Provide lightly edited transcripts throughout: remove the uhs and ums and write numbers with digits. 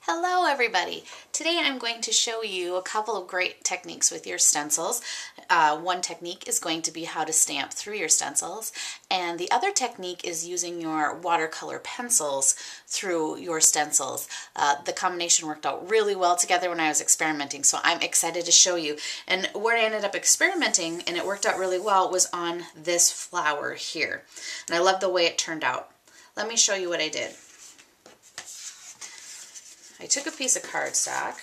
Hello everybody! Today I'm going to show you a couple of great techniques with your stencils. One technique is going to be how to stamp through your stencils, and the other technique is using your watercolor pencils through your stencils. The combination worked out really well together when I was experimenting, so I'm excited to show you. And where I ended up experimenting, and it worked out really well, was on this flower here. And I love the way it turned out. Let me show you what I did. I took a piece of cardstock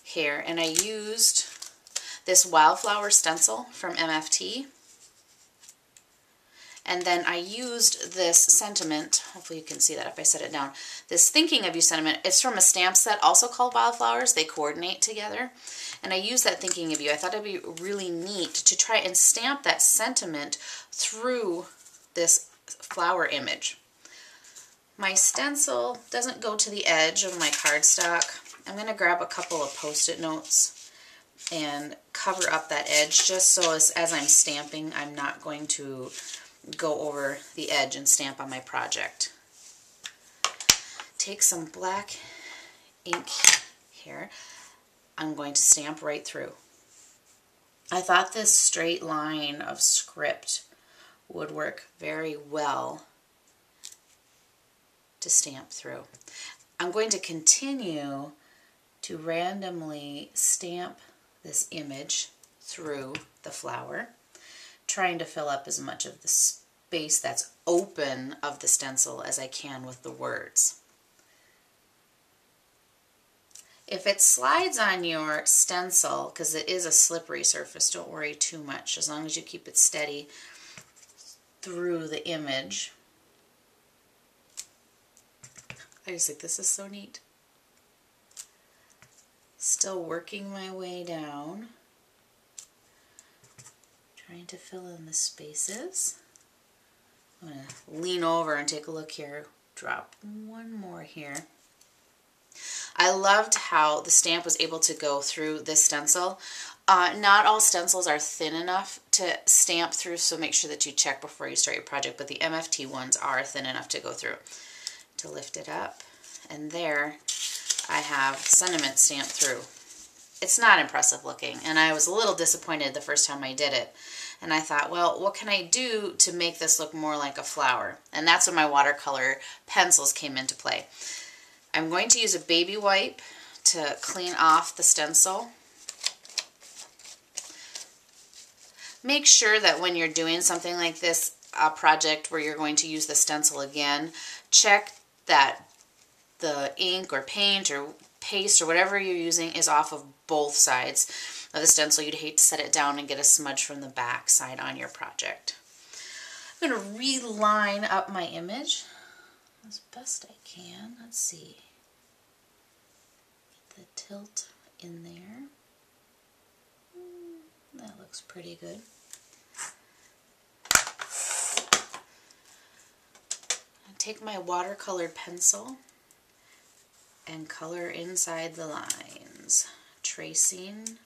here and I used this Wildflower stencil from MFT, and then I used this sentiment, hopefully you can see that if I set it down, this Thinking of You sentiment. It's from a stamp set also called Wildflowers. They coordinate together, and I used that Thinking of You. I thought it'd be really neat to try and stamp that sentiment through this flower image. My stencil doesn't go to the edge of my cardstock. I'm going to grab a couple of Post-it notes and cover up that edge just so as I'm stamping I'm not going to go over the edge and stamp on my project. Take some black ink here. I'm going to stamp right through. I thought this straight line of script would work very well to stamp through. I'm going to continue to randomly stamp this image through the flower, trying to fill up as much of the space that's open of the stencil as I can with the words. If it slides on your stencil, because it is a slippery surface, don't worry too much, as long as you keep it steady through the image. I just think this is so neat. Still working my way down, trying to fill in the spaces. I'm going to lean over and take a look here. Drop one more here. I loved how the stamp was able to go through this stencil. Not all stencils are thin enough to stamp through, so make sure that you check before you start your project, but the MFT ones are thin enough to go through. To lift it up, and there I have sentiment stamped through. It's not impressive looking, and I was a little disappointed the first time I did it, and I thought, well, what can I do to make this look more like a flower? And that's when my watercolor pencils came into play. I'm going to use a baby wipe to clean off the stencil. Make sure that when you're doing something like this, a project where you're going to use the stencil again, check that the ink or paint or paste or whatever you're using is off of both sides of the stencil. You'd hate to set it down and get a smudge from the back side on your project. I'm going to reline up my image as best I can. Let's see. Get the tilt in there. That looks pretty good. Take my watercolored pencil and color inside the lines, tracing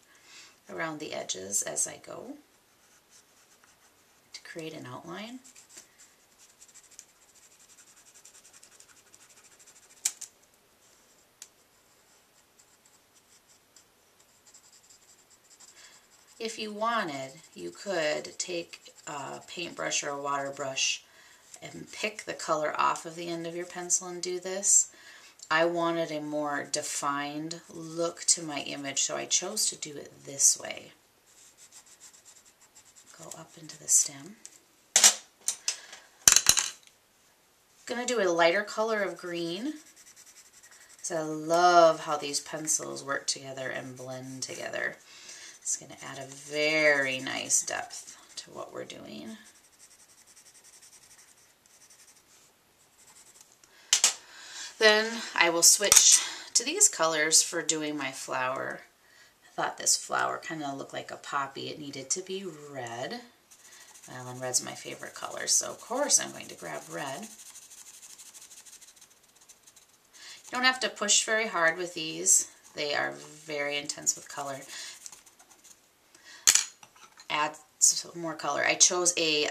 around the edges as I go to create an outline. If you wanted, you could take a paintbrush or a water brush and pick the color off of the end of your pencil and do this. I wanted a more defined look to my image, so I chose to do it this way. Go up into the stem. Gonna do a lighter color of green. So I love how these pencils work together and blend together. It's gonna add a very nice depth to what we're doing. Then I will switch to these colors for doing my flower. I thought this flower kind of looked like a poppy. It needed to be red. Well, and red's my favorite color, so of course I'm going to grab red. You don't have to push very hard with these. They are very intense with color. Add some more color. I chose a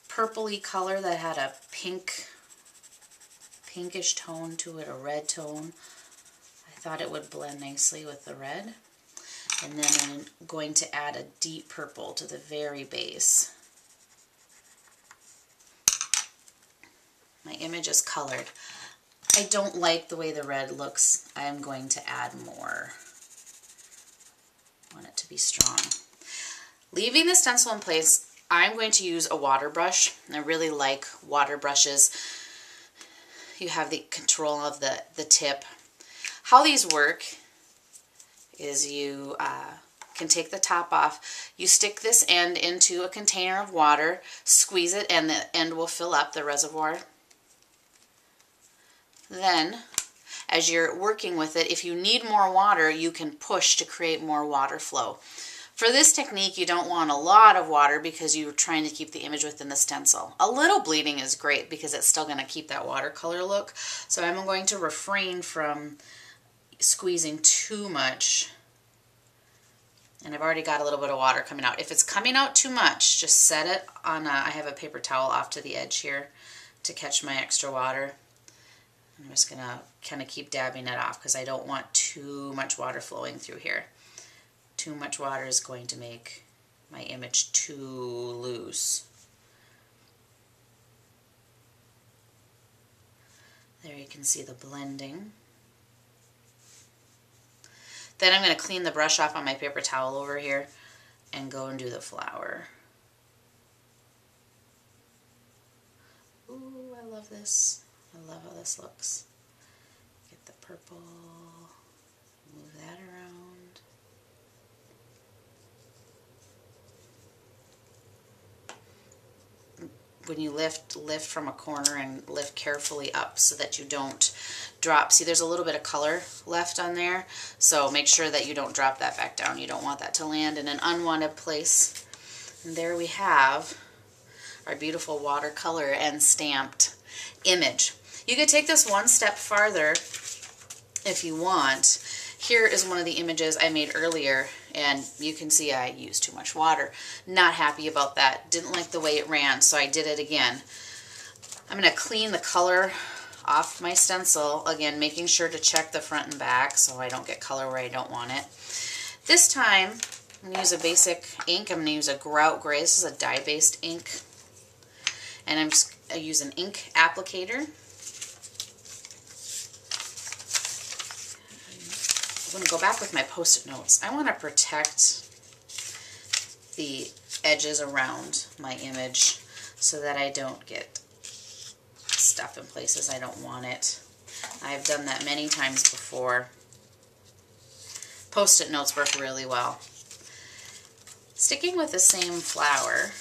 purpley color that had a pink pinkish tone to it, a red tone. I thought it would blend nicely with the red. And then I'm going to add a deep purple to the very base. My image is colored. I don't like the way the red looks. I'm going to add more. I want it to be strong. Leaving the stencil in place, I'm going to use a water brush. I really like water brushes. You have the control of the tip. How these work is you can take the top off. You stick this end into a container of water, squeeze it, and the end will fill up the reservoir. Then, as you're working with it, if you need more water, you can push to create more water flow. For this technique, you don't want a lot of water because you're trying to keep the image within the stencil. A little bleeding is great because it's still going to keep that watercolor look. So I'm going to refrain from squeezing too much. And I've already got a little bit of water coming out. If it's coming out too much, just set it on I have a paper towel off to the edge here to catch my extra water. I'm just going to kind of keep dabbing it off because I don't want too much water flowing through here. Too much water is going to make my image too loose. There you can see the blending. Then I'm going to clean the brush off on my paper towel over here and go and do the flower. Ooh, I love this. I love how this looks. Get the purple, move that around. When you lift from a corner and lift carefully up so that you don't drop. See, there's a little bit of color left on there, so make sure that you don't drop that back down. You don't want that to land in an unwanted place. And there we have our beautiful watercolor and stamped image. You could take this one step farther if you want. Here is one of the images I made earlier, and you can see I used too much water. Not happy about that. Didn't like the way it ran, so I did it again. I'm going to clean the color off my stencil, again making sure to check the front and back so I don't get color where I don't want it. This time I'm going to use a basic ink. I'm going to use a Grout Grey. This is a dye-based ink. And I use an ink applicator. I'm going to go back with my Post-it notes. I want to protect the edges around my image so that I don't get stuff in places I don't want it. I've done that many times before. Post-it notes work really well. Sticking with the same flower,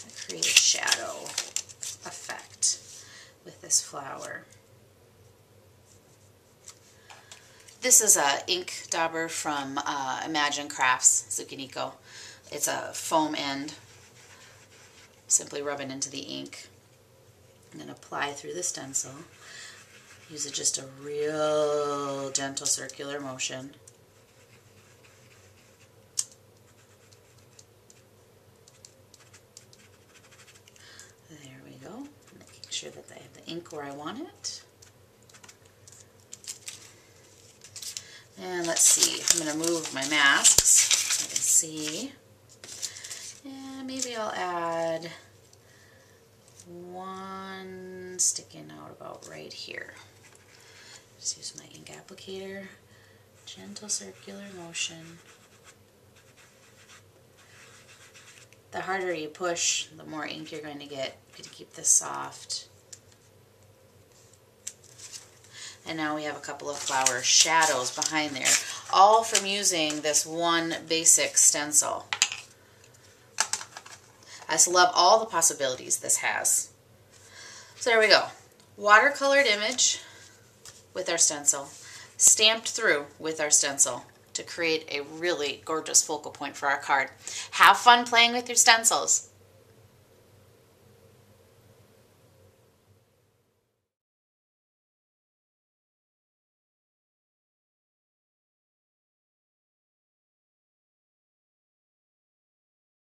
I create a shadow effect with this flower. This is a ink dauber from Imagine Crafts, Zucchinico. It's a foam end. Simply rub it into the ink and then apply through the stencil. Use just a real gentle circular motion. There we go. Making sure that I have the ink where I want it. And let's see, I'm going to move my masks so I can see. And maybe I'll add one sticking out about right here. Just use my ink applicator, gentle circular motion. The harder you push, the more ink you're going to get to keep this soft. And now we have a couple of flower shadows behind there, all from using this one basic stencil. I just love all the possibilities this has. So there we go. Watercolored image with our stencil, stamped through with our stencil to create a really gorgeous focal point for our card. Have fun playing with your stencils.